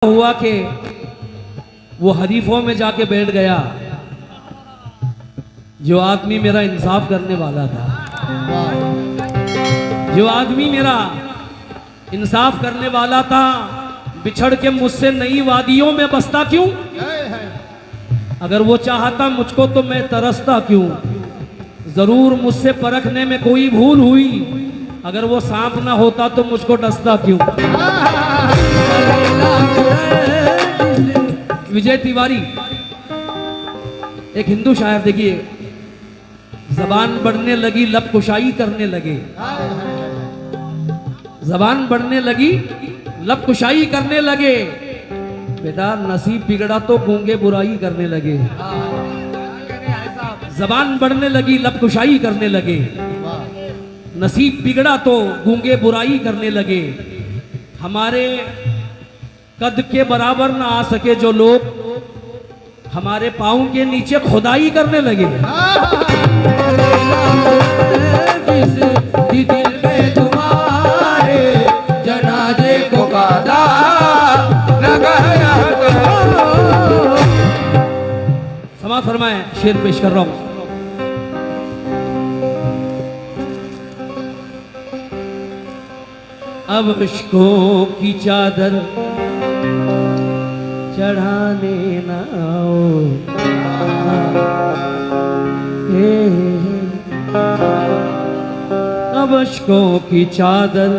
हुआ कि वो हरीफों में जाके बैठ गया जो आदमी मेरा इंसाफ करने वाला था। जो आदमी मेरा इंसाफ करने वाला था बिछड़ के मुझसे नई वादियों में बसता क्यों? अगर वो चाहता मुझको तो मैं तरसता क्यों? जरूर मुझसे परखने में कोई भूल हुई, अगर वो सांप ना होता तो मुझको डसता क्यों? विजय तिवारी एक हिंदू शायर, देखिए, जबान बढ़ने लगी लब कुशाई करने लगे, जबान बढ़ने लगी लब कुशाई करने लगे, बेटा नसीब बिगड़ा तो गूंगे बुराई करने लगे। जबान बढ़ने लगी लब कुशाई करने लगे, नसीब बिगड़ा तो गूंगे बुराई करने लगे। हमारे कद के बराबर ना आ सके जो लोग हमारे पाँव के नीचे खुदाई करने लगे। दिल में तुम्हारे जनाजे को कादा लगाया। समाज फरमाए, शेर पेश कर रहा हूं। अब इश्कों की चादर चढ़ाने ना आओ, अब इश्कों की चादर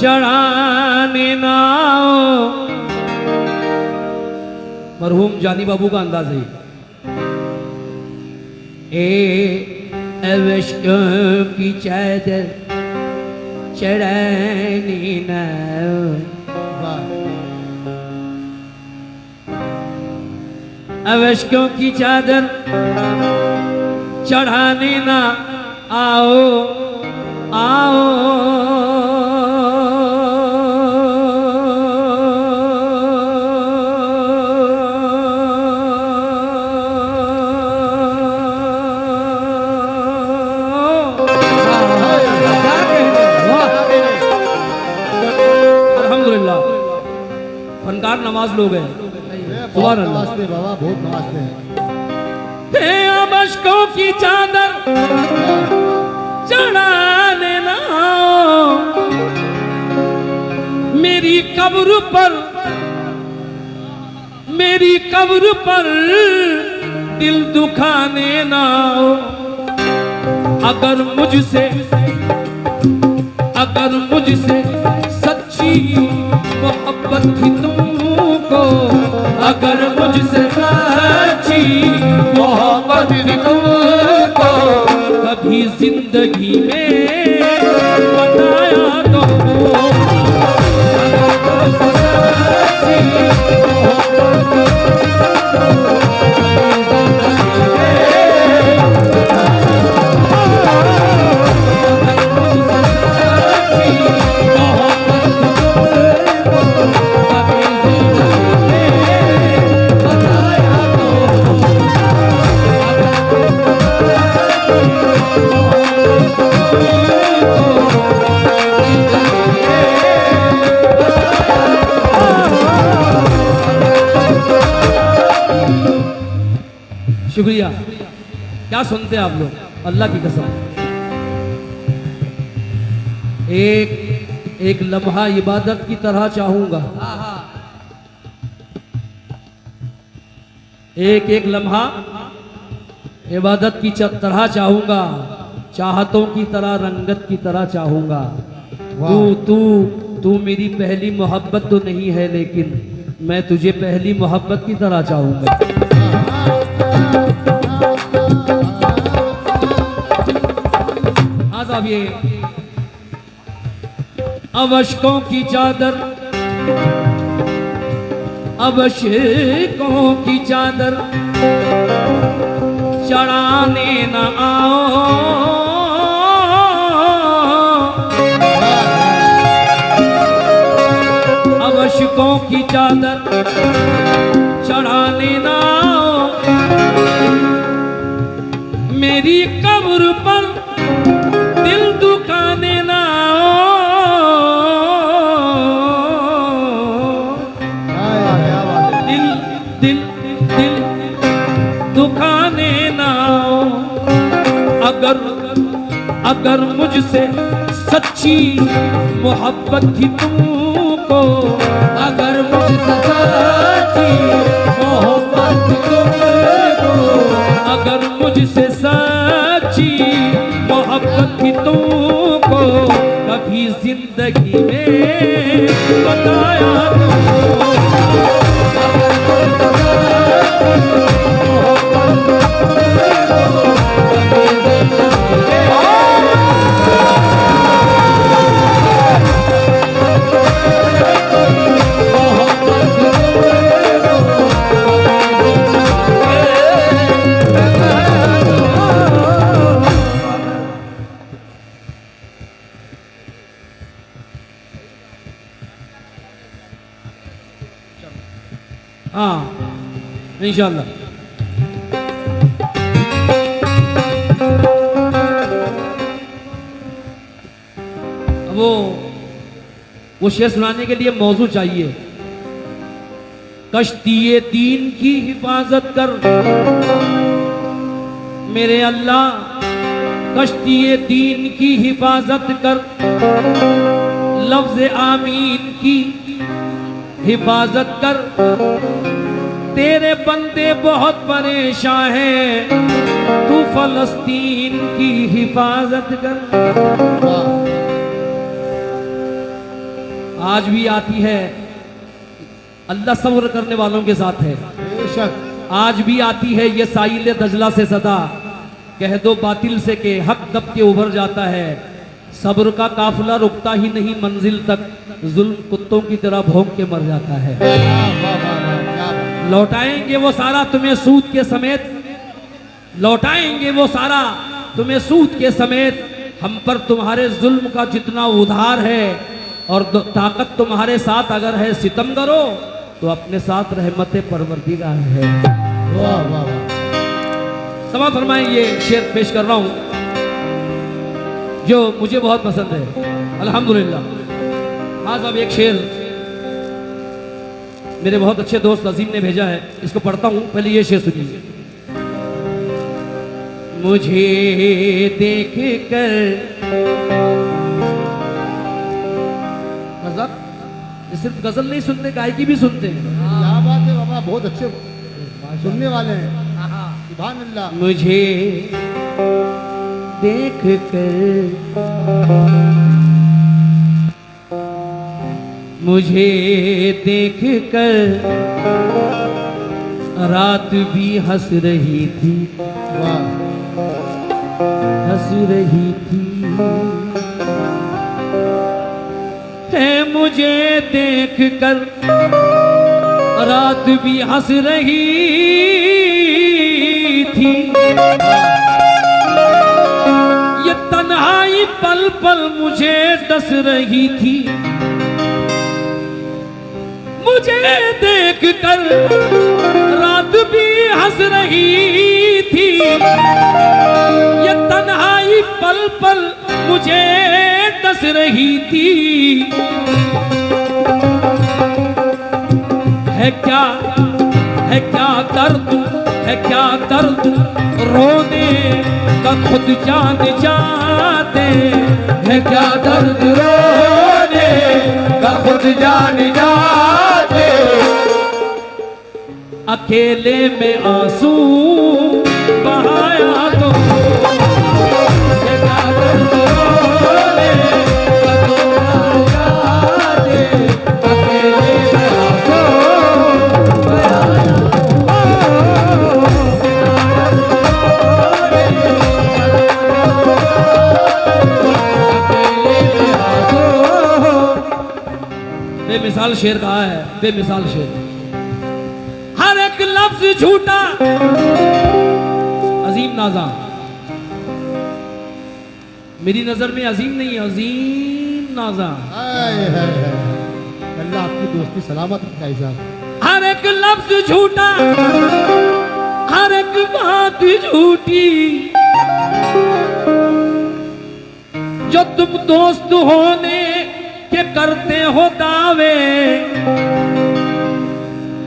चढ़ाने ना आओ। मरहूम जानी बाबू का अंदाज है। अब इश्कों की चादर चढ़ाने ना अब इश्कों की चादर चढ़ाने ना आओ आओ। अल्हम्दुलिल्लाह, फनकार नमाज लोग हैं। बहुत नमाज़ते बाबा, बहुत नमाज़ते हैं। अब इश्कों की चादर चढ़ाने ना आओ, मेरी कब्र पर दिल दुखाने ना आओ। अगर मुझसे सच्ची मोहब्बत थी तुमको, अगर मुझसे सच्ची मोहब्बत थी तुमको, कभी जिंदगी में बताया तो। अगर मुझसे सच्ची शुक्रिया। क्या सुनते हैं आप लोग, अल्लाह की कसम। एक लम्हा इबादत की तरह चाहूंगा, एक लम्हा इबादत की तरह चाहूंगा, चाहतों की तरह रंगत की तरह चाहूंगा। तू मेरी पहली मोहब्बत तो नहीं है, लेकिन मैं तुझे पहली मोहब्बत की तरह चाहूंगा। अब ये अब इश्कों की चादर, अब इश्कों की चादर चढ़ाने न आओ। अब इश्कों की चादर चढ़ाने न आओ, मेरी कब्र पर दिल दुखाने ना आओ। दिल दिल दुखाने ना आओ। अगर अगर मुझसे सच्ची मोहब्बत थी तुमको, अगर मुझसे सच्ची मोहब्बत तुमको, अगर मुझसे सच्ची मोहब्बत थी तुमको, कभी जिंदगी में बताया तुमको। अगर मुझसे हाँ इंशाल्लाह। वो शेर सुनाने के लिए मौजू चाहिए। कश्तिये दीन की हिफाजत कर मेरे अल्लाह, कश्तिये दीन की हिफाजत कर, लफ्ज आमीन की हिफाजत कर। तेरे बंदे बहुत परेशान हैं, तू फलस्तीन की हिफाजत कर। आज भी आती है, अल्लाह सब्र करने वालों के साथ है। बेशक आज भी आती है ये साइल दजला से सदा, कह दो बातिल से के हक दब के उभर जाता है। सब्र का काफिला रुकता ही नहीं मंजिल तक, जुल्म कुत्तों की तरह भौंक के मर जाता है। वाह वाह वाह वाह, क्या बात। लौटाएंगे वो सारा तुम्हें सूद के समेत, लौटाएंगे वो सारा तुम्हें सूद के समेत। हम पर तुम्हारे जुल्म का जितना उधार है और ताकत तुम्हारे साथ अगर है सितम करो, तो अपने साथ रहमत परवरदिगार है। वाह वाह वाह। समा फरमाएं, ये शेर पेश कर रहा हूं जो मुझे बहुत पसंद है अल्हम्दुलिल्लाह। हाँ साहब, एक शेर मेरे बहुत अच्छे दोस्त अजीम ने भेजा है, इसको पढ़ता हूं। पहले ये शेर सुनिए। मुझे देख कर ये सिर्फ गजल नहीं सुनते, गायकी भी सुनते हैं। क्या बात है बाबा, बहुत अच्छे सुनने वाले हैं। सुभान अल्लाह। मुझे देख कर, मुझे देख कर रात भी हंस रही थी, वाह। हंस रही थी। है मुझे देख कर रात भी हंस रही थी। ये तन्हाई पल पल मुझे डस रही थी। मुझे देख कर रात भी हंस रही थी। ये तन्हाई पल पल मुझे डस रही थी। है क्या दर्द, है क्या दर्द रोने का खुद जान जाते। है क्या दर्द रोने का खुद जान जाते। अकेले में आंसू बहाया तो है क्या दर्द रोने का खुद जान जाते। अकेले में आंसू बेमिसाल शेर कहा है, बेमिसाल शेर। हर एक लफ्ज झूठा। अजीम नाजा, मेरी नजर में अजीम नहीं, अजीम नाजा। हाय हाय हाय। अल्लाह आपकी दोस्ती सलामत रखे साहब। हर एक लफ्ज झूठा, हर एक बात झूठी। जो तुम दोस्त होने के करते हो दावे।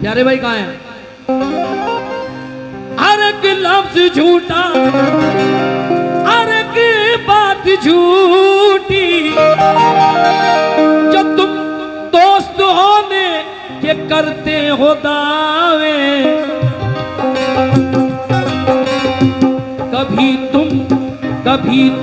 प्यारे भाई कहाँ हैं? हर एक लफ्ज झूठा, हर एक बात झूठी, जो तुम दोस्त होने के करते हो दावे, कभी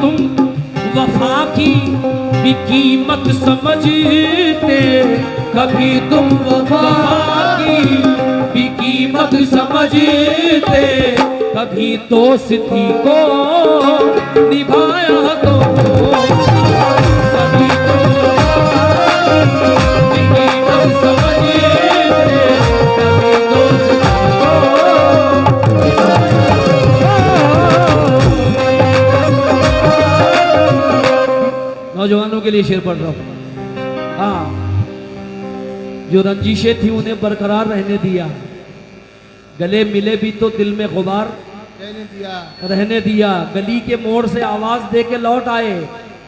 तुम वफा की भी कीमत समझते, कभी तुम वफा की भी कीमत समझते, कभी दोस्ती को निभाया तो, कभी तुम वफा की भी कीमत समझते, कभी दोस्ती नौजवानों के लिए शेर पढ़ रहा हूं। हाँ, जो रंजिशें थी उन्हें बरकरार रहने दिया, गले मिले भी तो दिल में गुबार रहने दिया, गली के मोड़ से आवाज दे के लौट आए,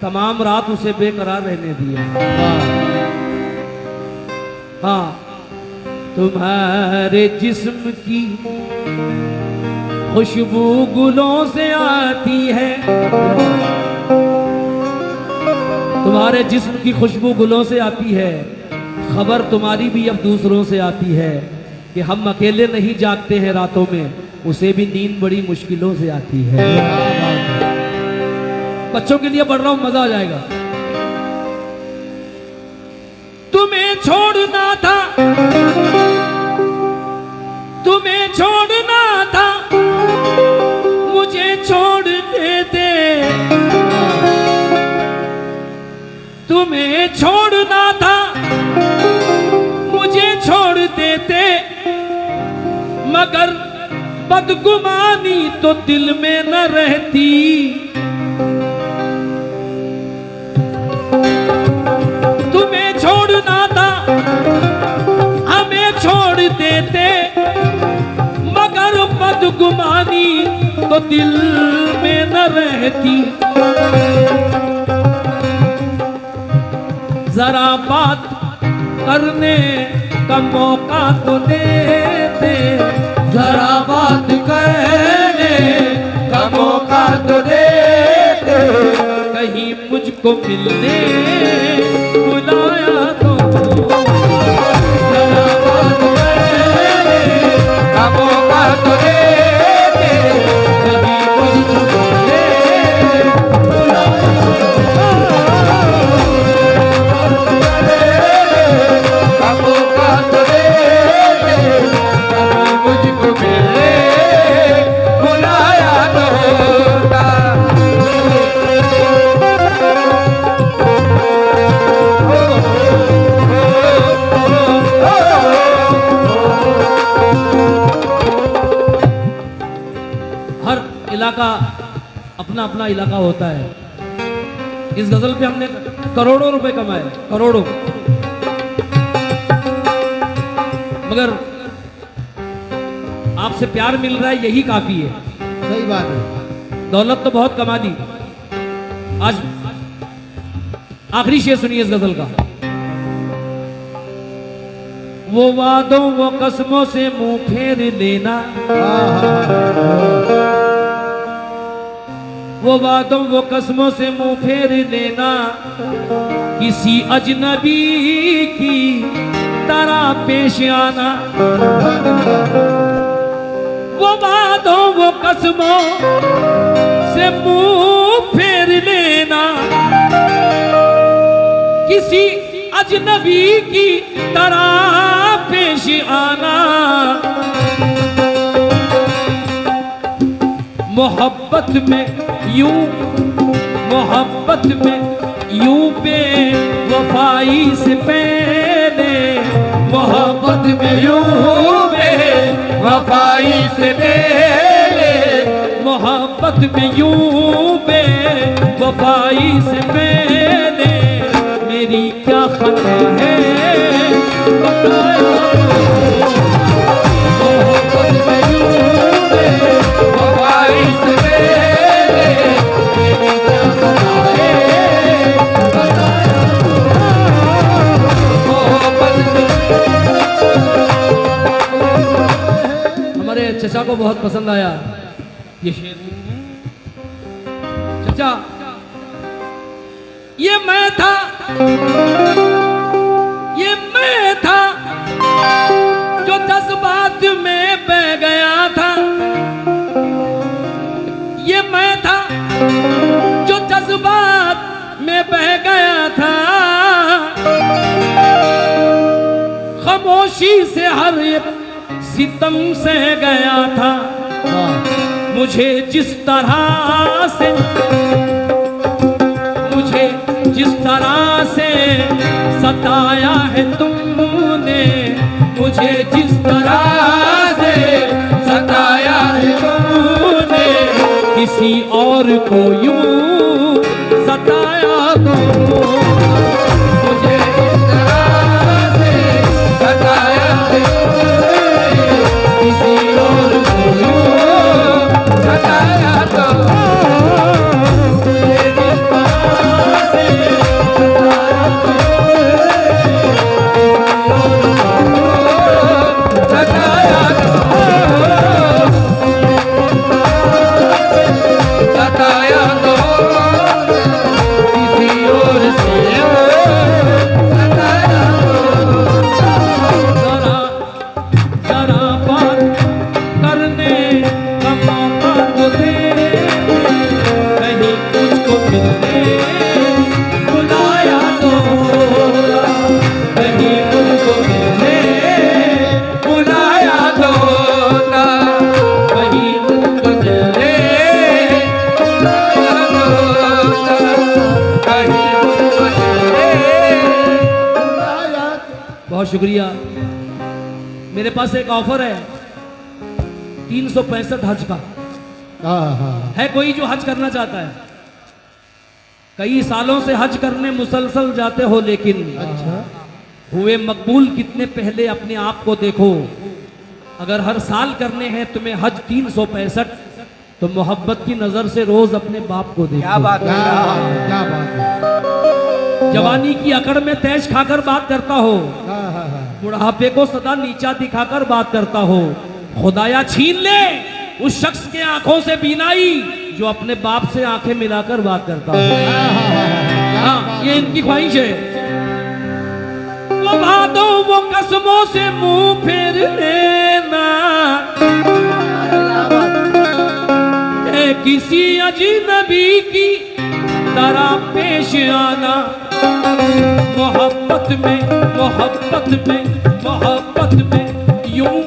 तमाम रात उसे बेकरार रहने दिया। हाँ, तुम्हारे जिस्म की खुशबू गुलों से आती है, तुम्हारे जिस्म की खुशबू गुलों से आती है, खबर तुम्हारी भी अब दूसरों से आती है कि हम अकेले नहीं जागते हैं रातों में, उसे भी नींद बड़ी मुश्किलों से आती है। बच्चों के लिए पढ़ रहा हूं, मजा आ जाएगा। तुम्हें छोड़ना था, तुम्हें छोड़ना था, मुझे छोड़ दे, तुम्हें छोड़ना था, मुझे छोड़ देते, मगर बदगुमानी तो दिल में न रहती, तुम्हें छोड़ना था, हमें छोड़ देते, मगर बदगुमानी तो दिल में न रहती, जरा बात करने का मौका तो देते, जरा बात करने का मौका तो देते, कहीं मुझको मिलने बुलाया तो, जरा बात करने का मौका तो देते, कहीं मुझको मिलने इलाका अपना अपना इलाका होता है। इस गजल पे हमने करोड़ों रुपए कमाए, करोड़ों, मगर आपसे प्यार मिल रहा है यही काफी है। सही बात है। दौलत तो बहुत कमा दी। आज आखिरी शेर सुनिए इस गजल का। वो वादों वो कसमों से मुंह फेर लेना, वो वादों वो कसमों से मुंह फेर लेना, किसी अजनबी की तरह पेश आना। वो वादों वो कसमों से मुंह फेर लेना, किसी अजनबी की तरह पेश आना। मोहब्बत में यूं, मोहब्बत में यूं बेवफाई से पहले, मोहब्बत में यूं बेवफाई से पहले, मोहब्बत में यूं बेवफाई से पहले मेरी क्या खता है बताया। मोहब्बत में यूं बेवफाई से पहले मेरी क्या खता है बताया। मोहब्बत में चचा को बहुत पसंद आया ये शेर। चचा, ये मैं था, ये मैं था जो जज्बात में बह गया था। ये मैं था जो जज्बात में बह गया था। खामोशी से हर एक सितम सह गया था। मुझे जिस तरह से, मुझे जिस तरह से सताया है तुमने, मुझे जिस तरह से सताया है तुमने, किसी और को यूं सताया तो मुझे जिस तरह से सताया है तुमने, किसी और को यूं सताया तो मुझे जिस तरह से सताया तो सताया तो किसी और से सताया तो। जरा बात करने का मौका तो दे, कहीं मुझको मिलने बुलाया तो, कहीं मुझको मिलने बुलाया तो, कहीं मुझको मिलने बुलाया तो, कहीं मुझको मिलने बुलाया तो। बहुत शुक्रिया। मेरे पास एक ऑफर है 365 हज का। है कोई जो हज करना चाहता है? कई सालों से हज करने मुसलसल जाते हो, लेकिन अच्छा, हुए मकबूल कितने पहले अपने आप को देखो। अगर हर साल करने हैं तुम्हें हज 365, तो मोहब्बत की नजर से रोज अपने बाप को देखो। क्या बात क्या है। क्या बात है। जवानी की अकड़ में तैश खाकर बात करता हो, बुढ़ापे को सदा नीचा दिखाकर बात करता हो। खुदाया छीन ले उस शख्स के आंखों से बीनाई जो अपने बाप से आंखें मिलाकर बात करता हो। हाँ, ये इनकी ख्वाहिश है। लुभा दो वो कसमों से मुंह फेर लेना, किसी अजनबी की तरह पेश आना। मोहब्बत में, मोहब्बत में, मोहब्बत में यूं